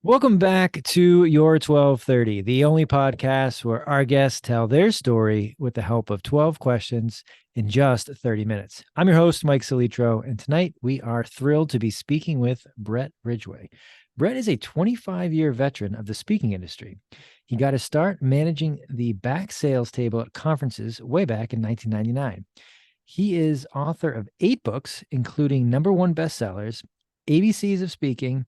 Welcome back to Your 1230, the only podcast where our guests tell their story with the help of 12 questions in just 30 minutes. I'm your host, Mike Solitro, and tonight we are thrilled to be speaking with Bret Ridgway. Bret is a 25-year veteran of the speaking industry. He got his start managing the back sales table at conferences way back in 1999. He is author of 8 books, including #1 bestsellers, ABCs of Speaking,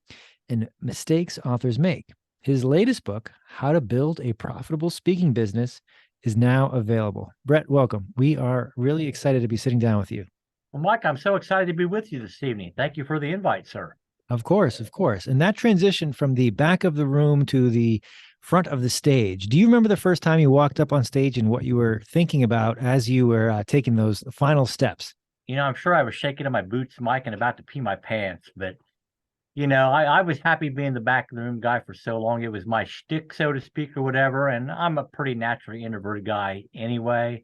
and Mistakes Authors Make. His latest book, How to Build a Profitable Speaking Business, is now available. Bret, welcome. We are really excited to be sitting down with you. Well, Mike, I'm so excited to be with you this evening. Thank you for the invite, sir. Of course, of course. And that transition from the back of the room to the front of the stage, do you remember the first time you walked up on stage and what you were thinking about as you were taking those final steps? I'm sure I was shaking in my boots, Mike, and about to pee my pants, but I was happy being the back of the room guy for so long. It was my shtick, so to speak, or whatever. And I'm a pretty naturally introverted guy anyway.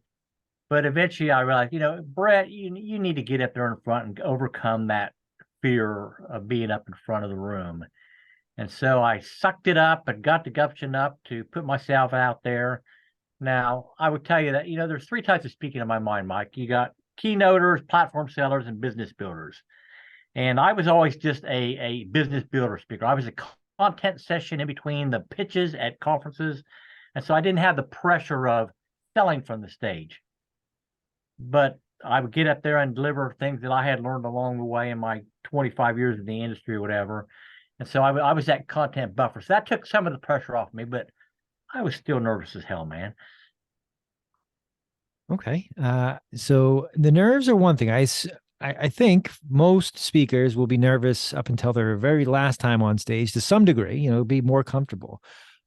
But eventually I realized, Bret, you need to get up there in front and overcome that fear of being up in front of the room. And so I sucked it up and got the gumption up to put myself out there. Now, I would tell you that, there's 3 types of speaking in my mind, Mike. You got keynoters, platform sellers, and business builders. And I was always just a business builder speaker. I was a content session in between the pitches at conferences. And so I didn't have the pressure of selling from the stage. But I would get up there and deliver things that I had learned along the way in my 25 years in the industry or whatever. And so I was that content buffer. So that took some of the pressure off me, but I was still nervous as hell, man. Okay. So the nerves are one thing. I think most speakers will be nervous up until their very last time on stage to some degree, be more comfortable.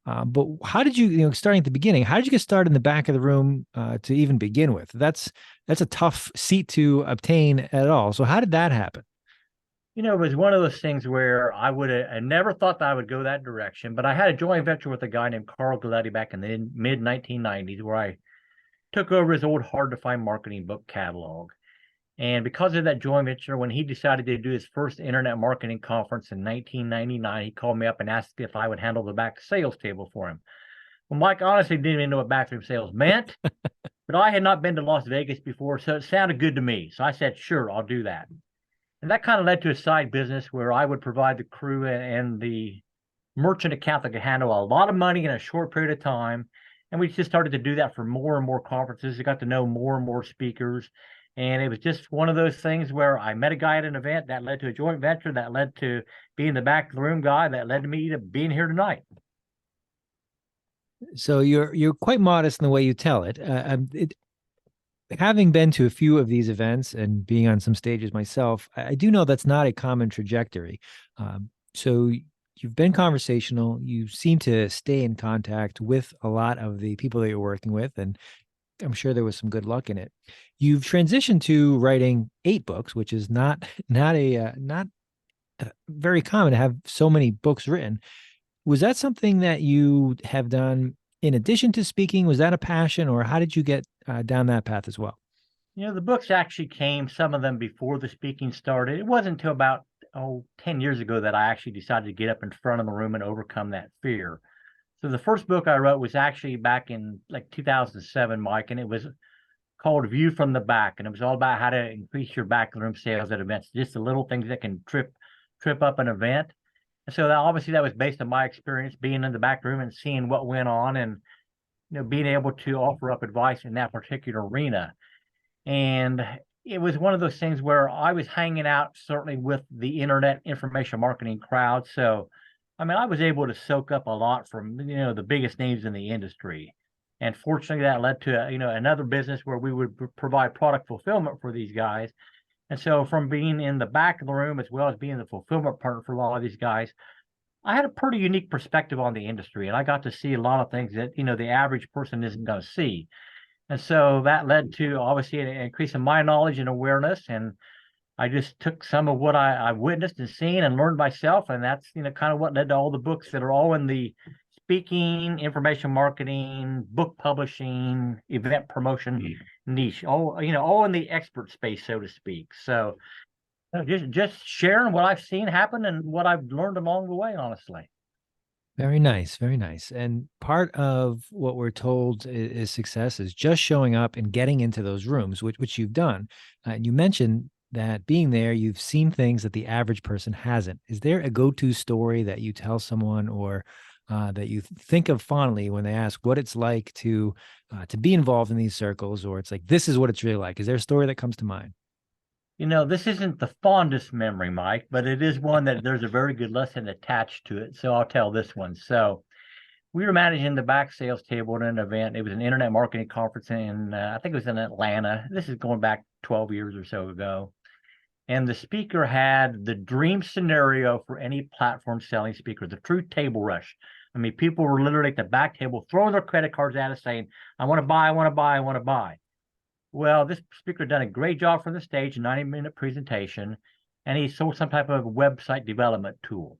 But how did you, starting at the beginning, how did you get started in the back of the room to even begin with? That's a tough seat to obtain at all. So how did that happen? It was one of those things where I never thought that I would go that direction, but I had a joint venture with a guy named Carl Galletti back in the mid 1990s where I took over his old hard to find marketing book catalog. And because of that joint venture, when he decided to do his first internet marketing conference in 1999, he called me up and asked if I would handle the back sales table for him. Well, Mike honestly didn't even know what backroom sales meant, but I had not been to Las Vegas before, so it sounded good to me. So I said, sure, I'll do that. And that kind of led to a side business where I would provide the crew and the merchant account that could handle a lot of money in a short period of time. And we just started to do that for more and more conferences. I got to know more and more speakers. And it was just one of those things where I met a guy at an event that led to a joint venture, that led to being the back of the room guy, that led to me to being here tonight. So you're quite modest in the way you tell it. Having been to a few of these events and being on some stages myself, I do know that's not a common trajectory. So you've been conversational. You seem to stay in contact with a lot of the people that you're working with, and I'm sure there was some good luck in it. You've transitioned to writing 8 books, which is not very common to have so many books written. Was that something that you have done in addition to speaking? Was that a passion, or how did you get down that path as well? The books actually came, some of them before the speaking started. It wasn't until about 10 years ago that I actually decided to get up in front of the room and overcome that fear. So the first book I wrote was actually back in like 2007, Mike, and it was called View from the Back, and it was all about how to increase your back room sales at events, just the little things that can trip up an event. And so obviously that was based on my experience being in the back room and seeing what went on, and being able to offer up advice in that particular arena. And it was one of those things where I was hanging out certainly with the internet information marketing crowd. So I was able to soak up a lot from the biggest names in the industry. And fortunately that led to another business where we would provide product fulfillment for these guys. And so from being in the back of the room as well as being the fulfillment partner for a lot of these guys, I had a pretty unique perspective on the industry, and I got to see a lot of things that the average person isn't going to see. And so that led to obviously an increase in my knowledge and awareness. And I just took some of what I witnessed and seen and learned myself. And that's, kind of what led to all the books that are all in the speaking, information marketing, book publishing, event promotion niche, all in the expert space, so to speak. So just sharing what I've seen happen and what I've learned along the way, honestly. Very nice, very nice. And part of what we're told is success is just showing up and getting into those rooms, which you've done. And you mentioned that being there, you've seen things that the average person hasn't. Is there a go-to story that you tell someone, or that you think of fondly when they ask what it's like to be involved in these circles, or it's like this is what it's really like? Is there a story that comes to mind? This isn't the fondest memory, Mike, but it is one that there's a very good lesson attached to it. So I'll tell this one. So we were managing the back sales table at an event. It was an internet marketing conference in, I think it was in Atlanta. This is going back 12 years or so ago. And the speaker had the dream scenario for any platform selling speaker, the true table rush. I mean, people were literally at the back table throwing their credit cards at us saying, I want to buy, I want to buy, I want to buy. Well, this speaker done a great job from the stage, a 90-minute presentation, and he sold some type of website development tool.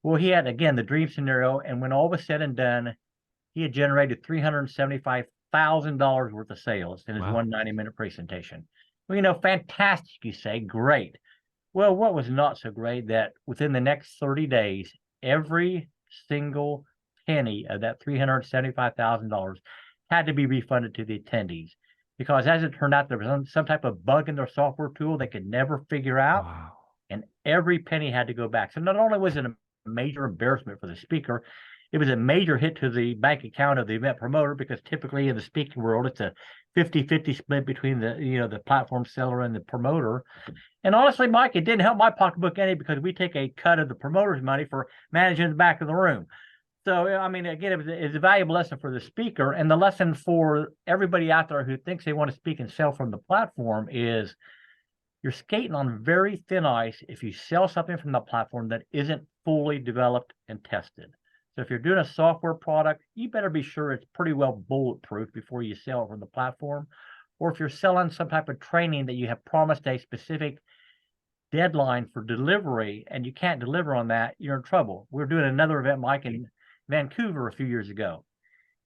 Well, he had, again, the dream scenario, and when all was said and done, he had generated $375,000 worth of sales in his Wow. one 90-minute presentation. Well, fantastic, you say, great. Well, what was not so great that within the next 30 days, every single penny of that $375,000 had to be refunded to the attendees. Because as it turned out, there was some type of bug in their software tool they could never figure out, Wow. and every penny had to go back. So not only was it a major embarrassment for the speaker, it was a major hit to the bank account of the event promoter, because typically in the speaking world, it's a 50-50 split between the platform seller and the promoter. And honestly, Mike, it didn't help my pocketbook any, because we take a cut of the promoter's money for managing the back of the room. So, I mean, again, it's a valuable lesson for the speaker, and the lesson for everybody out there who thinks they want to speak and sell from the platform is you're skating on very thin ice if you sell something from the platform that isn't fully developed and tested. So if you're doing a software product, you better be sure it's pretty well bulletproof before you sell it from the platform. Or if you're selling some type of training that you have promised a specific deadline for delivery and you can't deliver on that, you're in trouble. We were doing another event, Mike, in Vancouver a few years ago,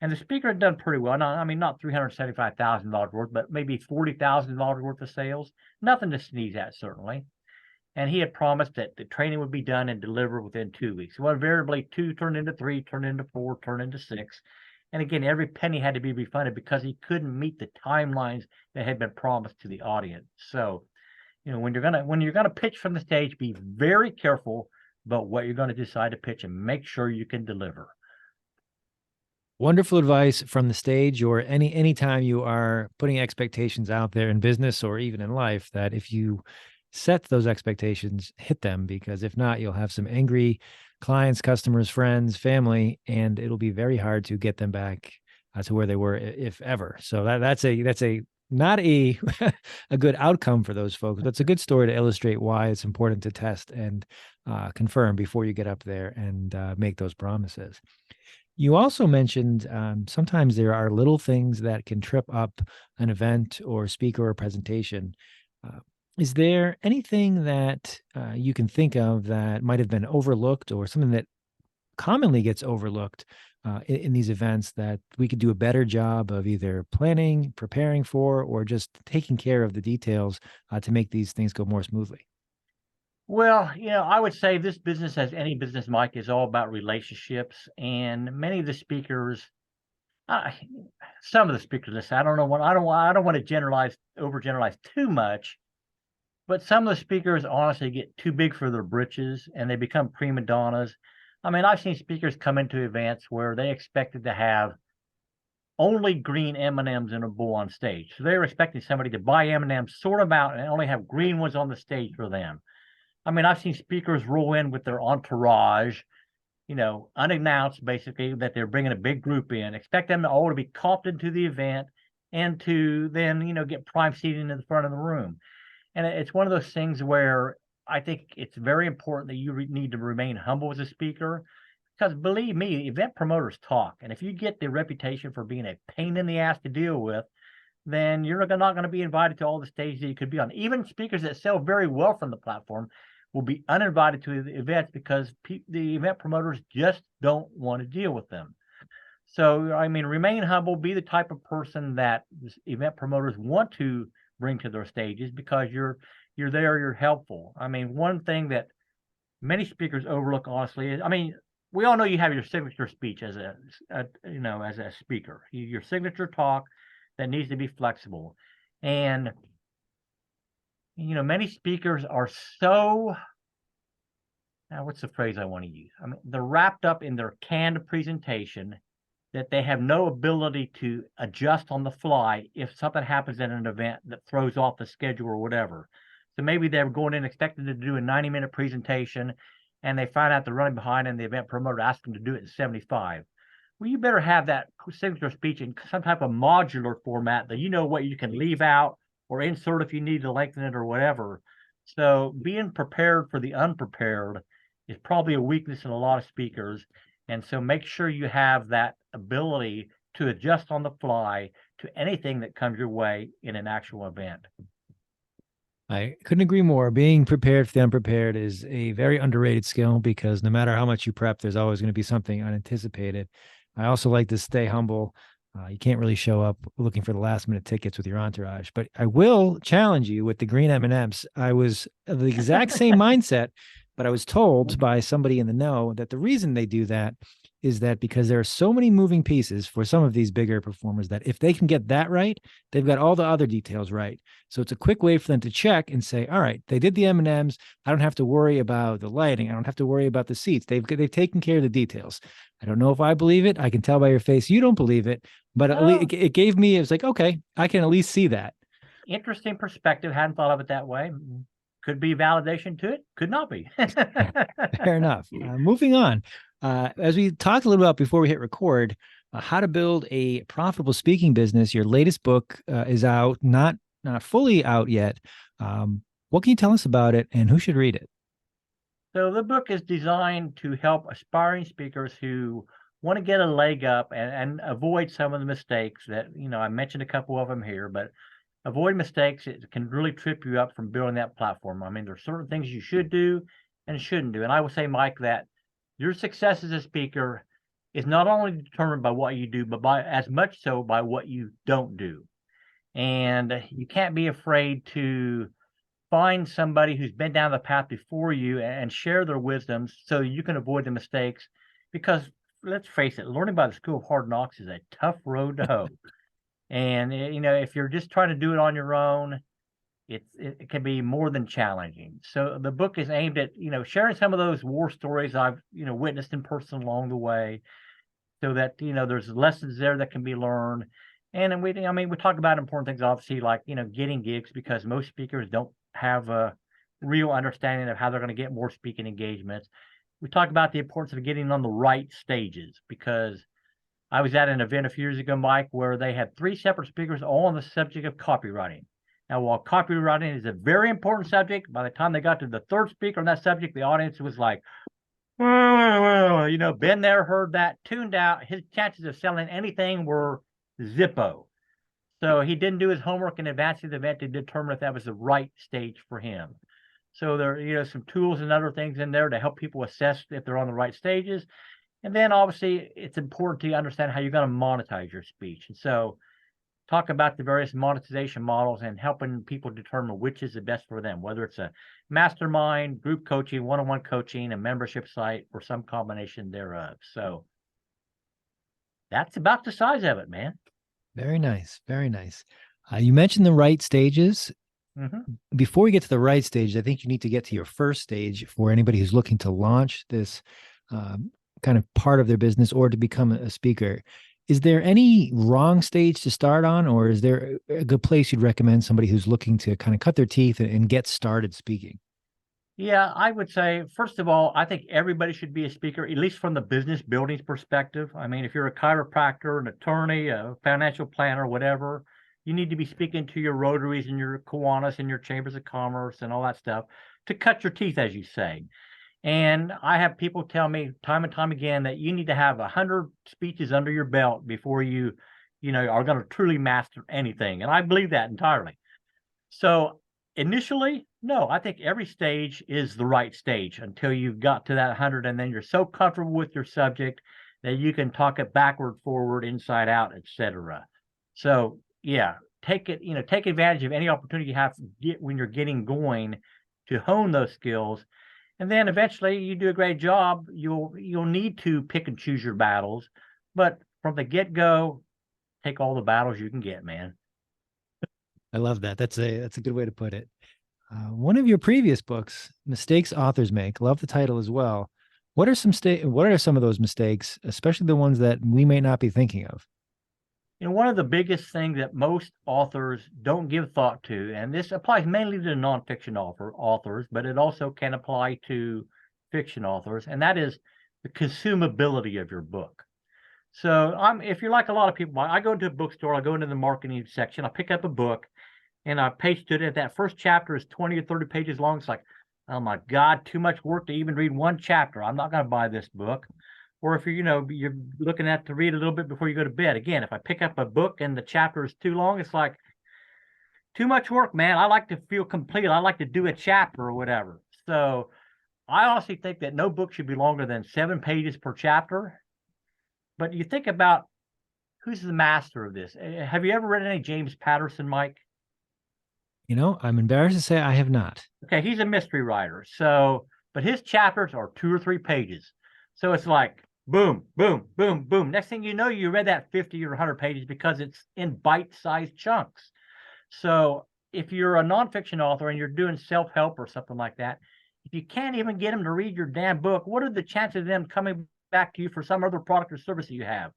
and the speaker had done pretty well. Now, I mean, not $375,000 worth, but maybe $40,000 worth of sales. Nothing to sneeze at, certainly. And he had promised that the training would be done and delivered within 2 weeks. Well, invariably, 2 turned into 3, turned into 4, turned into 6. And again, every penny had to be refunded because he couldn't meet the timelines that had been promised to the audience. So, when you're gonna pitch from the stage, be very careful about what you're going to decide to pitch and make sure you can deliver. Wonderful advice from the stage, or anytime you are putting expectations out there in business or even in life, that if you set those expectations, hit them, because if not, you'll have some angry clients, customers, friends, family, and it'll be very hard to get them back to where they were, if ever. So that's a not a a good outcome for those folks, but it's a good story to illustrate why it's important to test and confirm before you get up there and make those promises. You also mentioned sometimes there are little things that can trip up an event or speaker or presentation. Uh, is there anything that you can think of that might have been overlooked, or something that commonly gets overlooked in these events, that we could do a better job of either planning, preparing for, or just taking care of the details to make these things go more smoothly? Well, I would say this business, as any business, Mike, is all about relationships. And many of the speakers, uh, some of the speakers, listen, I don't know what I don't want to overgeneralize too much, but some of the speakers honestly get too big for their britches and they become prima donnas. I mean, I've seen speakers come into events where they expected to have only green M&Ms in a bowl on stage. So they were expecting somebody to buy M&Ms, sort them out, and only have green ones on the stage for them. I mean, I've seen speakers roll in with their entourage, unannounced, basically, that they're bringing a big group in, expect them all to be comped into the event and to then, get prime seating in the front of the room. And it's one of those things where I think it's very important that you need to remain humble as a speaker, because believe me, event promoters talk. And if you get the reputation for being a pain in the ass to deal with, then you're not going to be invited to all the stages that you could be on. Even speakers that sell very well from the platform will be uninvited to the events because the event promoters just don't want to deal with them. So, I mean, remain humble, be the type of person that event promoters want to bring to their stages, because you're there, you're helpful. I mean, one thing that many speakers overlook, honestly, is, I mean, we all know you have your signature speech as a as a speaker, your signature talk that needs to be flexible. And many speakers are so, now what's the phrase I want to use? I mean, they're wrapped up in their canned presentation that they have no ability to adjust on the fly if something happens at an event that throws off the schedule or whatever. So maybe they're going in expected to do a 90-minute presentation, and they find out they're running behind, and the event promoter asks them to do it in 75. Well, you better have that signature speech in some type of modular format that you know what you can leave out or insert if you need to lengthen it or whatever. So being prepared for the unprepared is probably a weakness in a lot of speakers. And so make sure you have that ability to adjust on the fly to anything that comes your way in an actual event. I couldn't agree more. Being prepared for the unprepared is a very underrated skill, because no matter how much you prep, there's always going to be something unanticipated. I also like to stay humble. You can't really show up looking for the last minute tickets with your entourage, but I will challenge you with the green M&Ms. I was of the exact same mindset, but I was told by somebody in the know that the reason they do that is that because there are so many moving pieces for some of these bigger performers that if they can get that right, they've got all the other details right. So it's a quick way for them to check and say, all right, they did the M&Ms. I don't have to worry about the lighting. I don't have to worry about the seats. They've taken care of the details. I don't know if I believe it. I can tell by your face you don't believe it, but at least it gave me, it was like, okay, I can at least see that. Interesting perspective. Hadn't thought of it that way. Could be validation to it. Could not be. Fair enough. Moving on. As we talked a little about before we hit record, how to build a profitable speaking business. Your latest book is out, not fully out yet. What can you tell us about it, and who should read it? So the book is designed to help aspiring speakers who want to get a leg up and avoid some of the mistakes that, I mentioned a couple of them here, but avoid mistakes. It can really trip you up from building that platform. I mean, there's certain things you should do and shouldn't do. And I will say, Mike, that your success as a speaker is not only determined by what you do, but by as much so by what you don't do. And you can't be afraid to find somebody who's been down the path before you and share their wisdoms so you can avoid the mistakes. Because let's face it, learning by the school of hard knocks is a tough road to hoe. And if you're just trying to do it on your own, it can be more than challenging. So the book is aimed at sharing some of those war stories I've witnessed in person along the way, so that there's lessons there that can be learned. And we talk about important things, obviously, like getting gigs, because most speakers don't have a real understanding of how they're going to get more speaking engagements. We talk about the importance of getting on the right stages, because I was at an event a few years ago, Mike, where they had 3 separate speakers all on the subject of copywriting. Now, while copywriting is a very important subject, by the time they got to the 3rd speaker on that subject, the audience was like, been there, heard that, tuned out. His chances of selling anything were zippo. So he didn't do his homework in advance of the event to determine if that was the right stage for him. So there are some tools and other things in there to help people assess if they're on the right stages. And then obviously it's important to understand how you're going to monetize your speech. And so talk about the various monetization models and helping people determine which is the best for them, whether it's a mastermind, group coaching, one-on-one coaching, a membership site, or some combination thereof. So that's about the size of it, man. Very nice. Very nice. You mentioned the right stages. Mm-hmm. Before we get to the right stage, I think you need to get to your first stage for anybody who's looking to launch this kind of part of their business or to become a speaker. Is there any wrong stage to start on, or is there a good place you'd recommend somebody who's looking to kind of cut their teeth and get started speaking? Yeah, I would say, first of all, I think everybody should be a speaker, at least from the business building perspective. I mean, if you're a chiropractor, an attorney, a financial planner, whatever, you need to be speaking to your Rotaries and your Kiwanis and your chambers of commerce and all that stuff to cut your teeth, as you say. And I have people tell me time and time again that you need to have 100 speeches under your belt before you are going to truly master anything. And I believe that entirely. So initially, no, I think every stage is the right stage until you've got to that 100, and then you're so comfortable with your subject that you can talk it backward, forward, inside out, etc. So yeah, take advantage of any opportunity you have to get when you're getting going to hone those skills. And then eventually you do a great job. You'll need to pick and choose your battles, but from the get-go, take all the battles you can get, man. I love that. That's a good way to put it. One of your previous books, Mistakes Authors Make, love the title as well. What are some of those mistakes, especially the ones that we may not be thinking of? One of the biggest things that most authors don't give thought to, and this applies mainly to nonfiction authors, but it also can apply to fiction authors, and that is the consumability of your book. So if you're like a lot of people, I go into a bookstore, I go into the marketing section, I pick up a book, and I page to it. That first chapter is 20 or 30 pages long. It's like, oh my God, too much work to even read one chapter. I'm not going to buy this book. Or if you're looking at to read a little bit before you go to bed. Again, if I pick up a book and the chapter is too long, it's like too much work, man. I like to feel complete. I like to do a chapter or whatever. So I honestly think that no book should be longer than 7 pages per chapter. But you think about who's the master of this. Have you ever read any James Patterson, Mike? I'm embarrassed to say I have not. Okay, he's a mystery writer. But his chapters are 2 or 3 pages. So it's like boom, boom, boom, boom. Next thing you know, you read that 50 or 100 pages because it's in bite-sized chunks. So if you're a nonfiction author and you're doing self-help or something like that, if you can't even get them to read your damn book, what are the chances of them coming back to you for some other product or service that you have?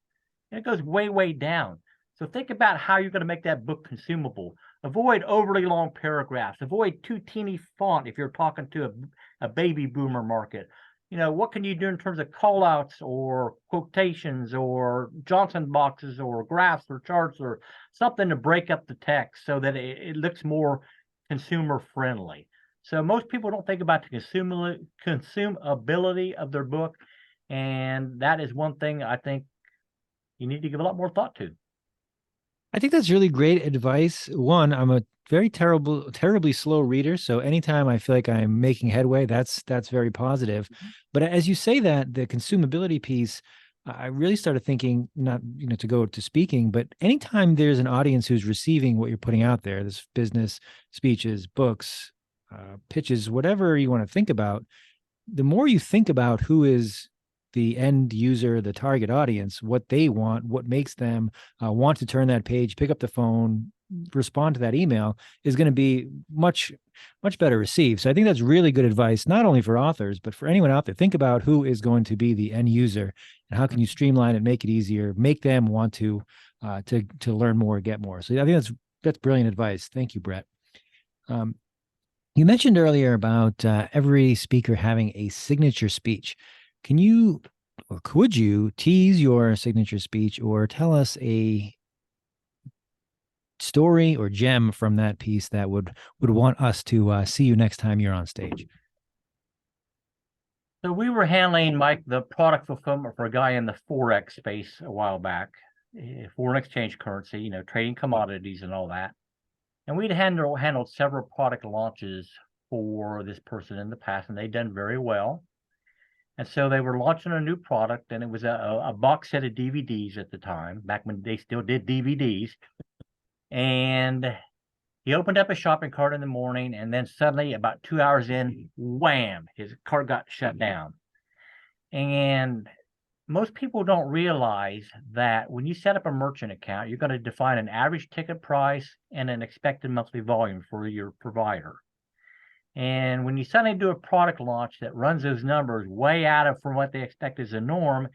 And it goes way, way down. So think about how you're going to make that book consumable. Avoid overly long paragraphs. Avoid too teeny font if you're talking to a baby boomer market. What can you do in terms of call outs or quotations or Johnson boxes or graphs or charts or something to break up the text so that it looks more consumer friendly. So most people don't think about the consumability of their book. And that is one thing I think you need to give a lot more thought to. I think that's really great advice. One, I'm a terribly slow reader. So anytime I feel like I'm making headway, that's very positive. But as you say that, the consumability piece, I really started thinking, not, to go to speaking, but anytime there's an audience who's receiving what you're putting out there, this business, speeches, books, pitches, whatever you want to think about, the more you think about who is the end user, the target audience, what they want, what makes them want to turn that page, pick up the phone, respond to that email, is going to be much, much better received. So I think that's really good advice, not only for authors, but for anyone out there. Think about who is going to be the end user and how can you streamline it, make it easier, make them want to learn more, get more. So I think that's brilliant advice. Thank you, Bret. You mentioned earlier about every speaker having a signature speech. Can you, or could you, tease your signature speech or tell us a story or gem from that piece that would want us to see you next time you're on stage? So we were handling, Mike, the product fulfillment for a guy in the Forex space a while back, foreign exchange currency, trading commodities and all that. And we'd handled several product launches for this person in the past, and they'd done very well. And so they were launching a new product, and it was a box set of DVDs at the time, back when they still did DVDs. And he opened up a shopping cart in the morning, and then suddenly, about 2 hours in, wham, his cart got shut down. And most people don't realize that when you set up a merchant account, you're going to define an average ticket price and an expected monthly volume for your provider. And when you suddenly do a product launch that runs those numbers way out of from what they expect as a norm,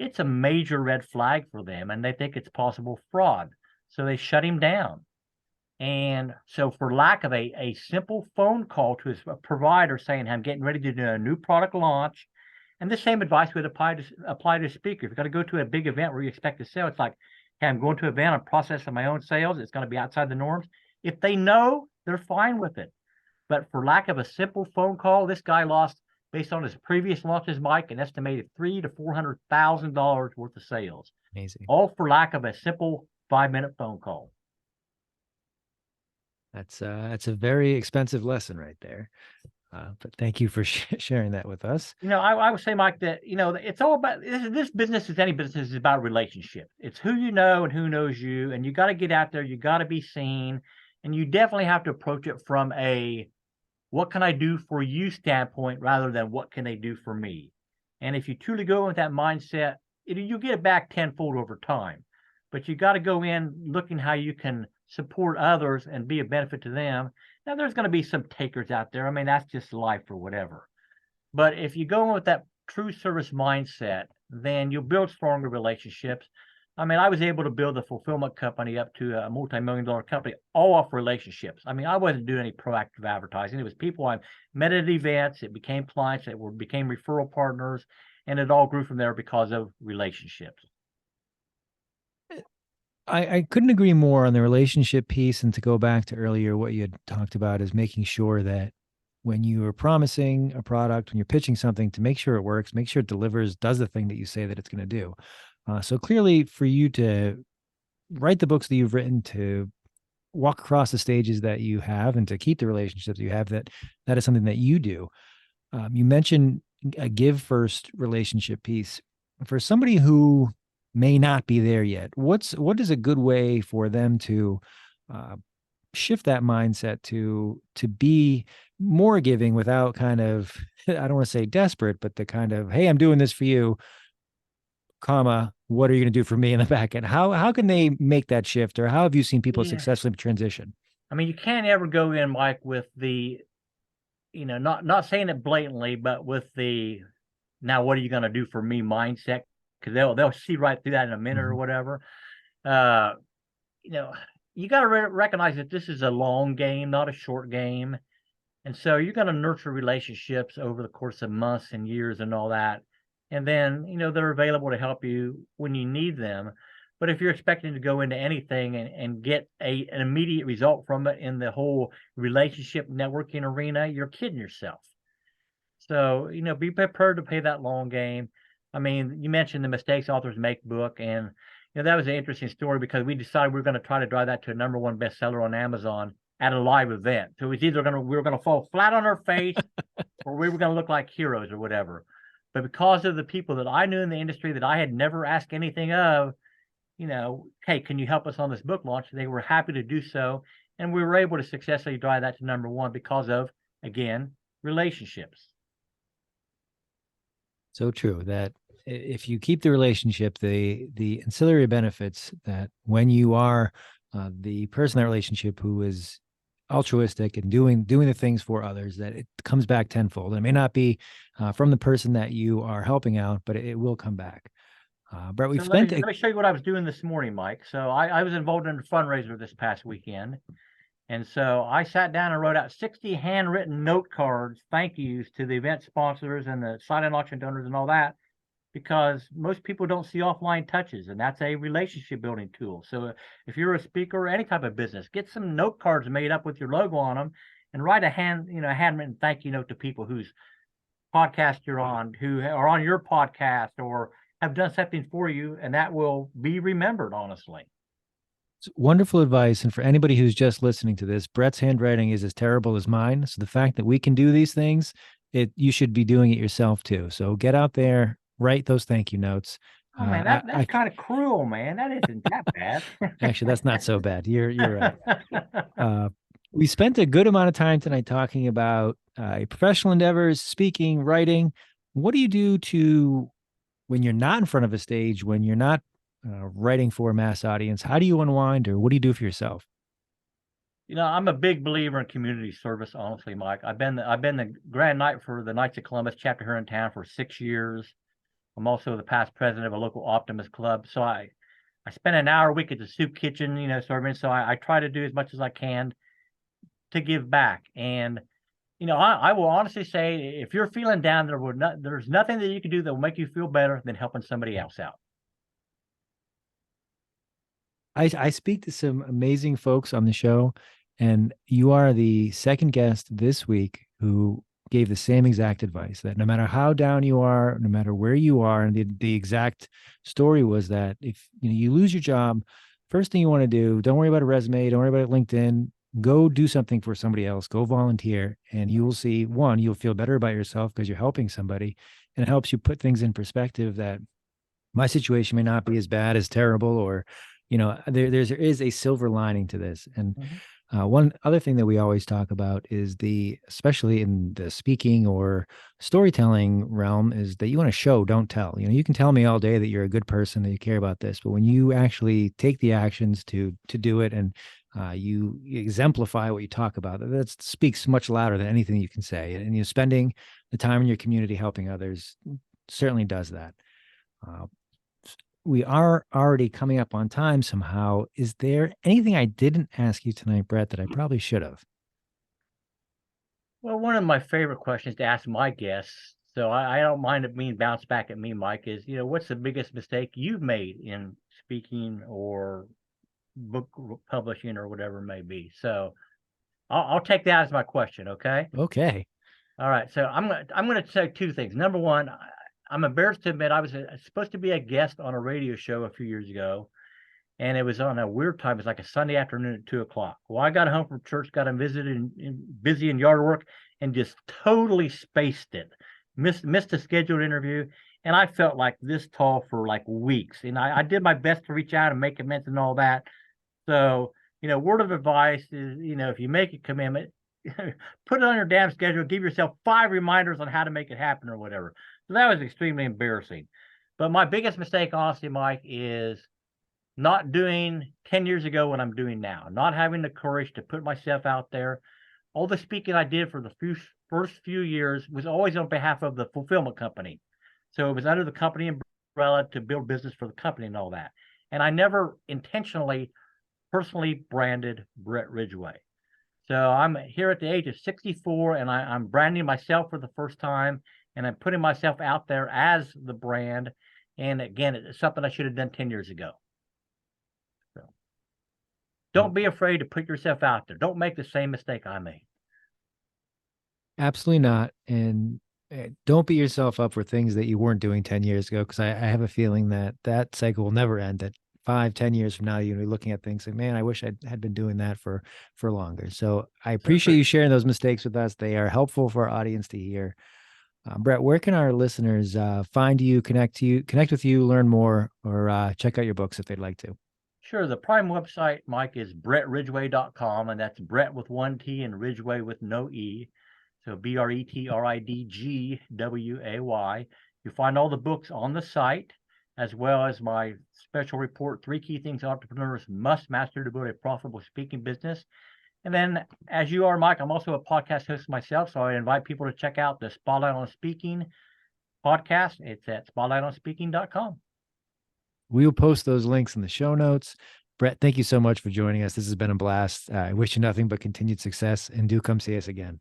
it's a major red flag for them, and they think it's possible fraud. So they shut him down. And so for lack of a simple phone call to his provider saying, I'm getting ready to do a new product launch, and the same advice would apply to a speaker. If you're going to go to a big event where you expect to sell, it's like, hey, I'm going to an event, I'm processing my own sales, it's going to be outside the norms. If they know, they're fine with it. But for lack of a simple phone call, this guy lost, based on his previous launches, Mike, an estimated $300,000 to $400,000 worth of sales. Amazing. All for lack of a simple 5-minute phone call. That's a very expensive lesson right there. But thank you for sharing that with us. I would say, Mike, that, it's all about this business, as any business, is about relationship. It's who you know and who knows you. And you got to get out there. You got to be seen. And you definitely have to approach it from a what can I do for you standpoint rather than what can they do for me. And if you truly go with that mindset, you get it back tenfold over time. But you got to go in looking how you can support others and be a benefit to them. Now, there's going to be some takers out there. I mean, that's just life or whatever. But if you go in with that true service mindset, then you'll build stronger relationships. I mean, I was able to build a fulfillment company up to a multi-million-dollar company all off relationships. I mean, I wasn't doing any proactive advertising. It was people I met at events. It became clients that became referral partners, and it all grew from there because of relationships. I couldn't agree more on the relationship piece. And to go back to earlier, what you had talked about is making sure that when you are promising a product, when you're pitching something, to make sure it works, make sure it delivers, does the thing that you say that it's going to do. So clearly, for you to write the books that you've written, to walk across the stages that you have, and to keep the relationships you have, that is something that you do. You mentioned a give first relationship piece. For somebody who may not be there yet, what is a good way for them to shift that mindset to be more giving without kind of, I don't want to say desperate, but the kind of, hey, I'm doing this for you, comma, what are you going to do for me in the back end? How can they make that shift, or how have you seen people successfully transition? I mean, you can't ever go in, Mike, with the, not saying it blatantly, but with the, now what are you going to do for me mindset? Because they'll see right through that in a minute or whatever. You got to recognize that this is a long game, not a short game. And so you're going to nurture relationships over the course of months and years and all that. And then, they're available to help you when you need them. But if you're expecting to go into anything and get an immediate result from it in the whole relationship networking arena, you're kidding yourself. So, be prepared to play that long game. I mean, you mentioned the Mistakes Authors Make book, and that was an interesting story because we decided we were going to try to drive that to a #1 bestseller on Amazon at a live event. So it was either we were going to fall flat on our face or we were going to look like heroes or whatever. But because of the people that I knew in the industry that I had never asked anything of, hey, can you help us on this book launch? They were happy to do so. And we were able to successfully drive that to #1 because of, again, relationships. So true that if you keep the relationship, the ancillary benefits, that when you are the person in that relationship who is altruistic and doing the things for others, that it comes back tenfold. It may not be from the person that you are helping out, but it will come back. Brett, we've let me show you what I was doing this morning, Mike. So I was involved in a fundraiser this past weekend. And so I sat down and wrote out 60 handwritten note cards, thank yous to the event sponsors and the silent auction donors and all that, because most people don't see offline touches, and that's a relationship building tool. So if you're a speaker or any type of business, get some note cards made up with your logo on them and write a handwritten thank you note to people whose podcast you're on, who are on your podcast or have done something for you, and that will be remembered, honestly. It's wonderful advice. And for anybody who's just listening to this, Brett's handwriting is as terrible as mine. So the fact that we can do these things, you should be doing it yourself too. So get out there, write those thank you notes. Oh man, that's kind of cruel, man. That isn't that bad. Actually, that's not so bad. You're right. We spent a good amount of time tonight talking about professional endeavors, speaking, writing. What do you do when you're not in front of a stage, when you're not writing for a mass audience? How do you unwind, or what do you do for yourself? I'm a big believer in community service, honestly, Mike. I've been the Grand Knight for the Knights of Columbus chapter here in town for 6 years. I'm also the past president of a local Optimist club. So I spend an hour a week at the soup kitchen, serving. So I try to do as much as I can to give back. And, I will honestly say, if you're feeling down, there's nothing that you can do that will make you feel better than helping somebody else out. I speak to some amazing folks on the show, and you are the second guest this week who gave the same exact advice, that no matter how down you are, no matter where you are, and the exact story was that if you lose your job, first thing you want to do, don't worry about a resume, don't worry about LinkedIn, go do something for somebody else, go volunteer, and you will see, one, you'll feel better about yourself because you're helping somebody, and it helps you put things in perspective that my situation may not be as bad, as terrible, or there is a silver lining to this. And Mhm. one other thing that we always talk about is especially in the speaking or storytelling realm, is that you want to show, don't tell. You can tell me all day that you're a good person, that you care about this, but when you actually take the actions to do it, and you exemplify what you talk about, that speaks much louder than anything you can say. And spending the time in your community helping others certainly does that. Uh, we are already coming up on time somehow. Is there anything I didn't ask you tonight, Bret, that I probably should have? Well, one of my favorite questions to ask my guests, so I don't mind it being bounced back at me, Mike, is, what's the biggest mistake you've made in speaking or book publishing or whatever it may be? So I'll take that as my question. Okay. Okay. All right. So I'm gonna say two things. Number one, I'm embarrassed to admit I was supposed to be a guest on a radio show a few years ago, and it was on a weird time. It was like a Sunday afternoon at 2 o'clock. Well, I got home from church, got visited busy in yard work, and just totally spaced it. Missed a scheduled interview, and I felt like this tall for like weeks. And I did my best to reach out and make amends and all that. So, word of advice is, if you make a commitment, put it on your damn schedule, give yourself 5 reminders on how to make it happen or whatever. So that was extremely embarrassing. But my biggest mistake, honestly, Mike, is not doing 10 years ago what I'm doing now, not having the courage to put myself out there. All the speaking I did for the first few years was always on behalf of the fulfillment company. So it was under the company umbrella to build business for the company and all that. And I never intentionally personally branded Bret Ridgway. So I'm here at the age of 64, and I'm branding myself for the first time, and I'm putting myself out there as the brand. And again, it's something I should have done 10 years ago. So don't be afraid to put yourself out there. Don't make the same mistake I made. Absolutely not. And don't beat yourself up for things that you weren't doing 10 years ago, because I have a feeling that cycle will never end. That 5, 10 years from now, you're gonna be looking at things like, man, I wish I had been doing that for longer. So I So appreciate true. you sharing those mistakes with us. They are helpful for our audience to hear. Bret, where can our listeners find you, connect with you, learn more, or check out your books if they'd like to? Sure. The prime website, Mike, is BretRidgway.com, and that's Bret with one T and Ridgway with no E. So BretRidgway. You find all the books on the site, as well as my special report, 3 Key Things Entrepreneurs Must Master to Build a Profitable Speaking Business. And then, as you are, Mike, I'm also a podcast host myself, so I invite people to check out the Spotlight on Speaking podcast. It's at spotlightonspeaking.com. We will post those links in the show notes. Bret, thank you so much for joining us. This has been a blast. I wish you nothing but continued success, and do come see us again.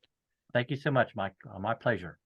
Thank you so much, Mike. My pleasure.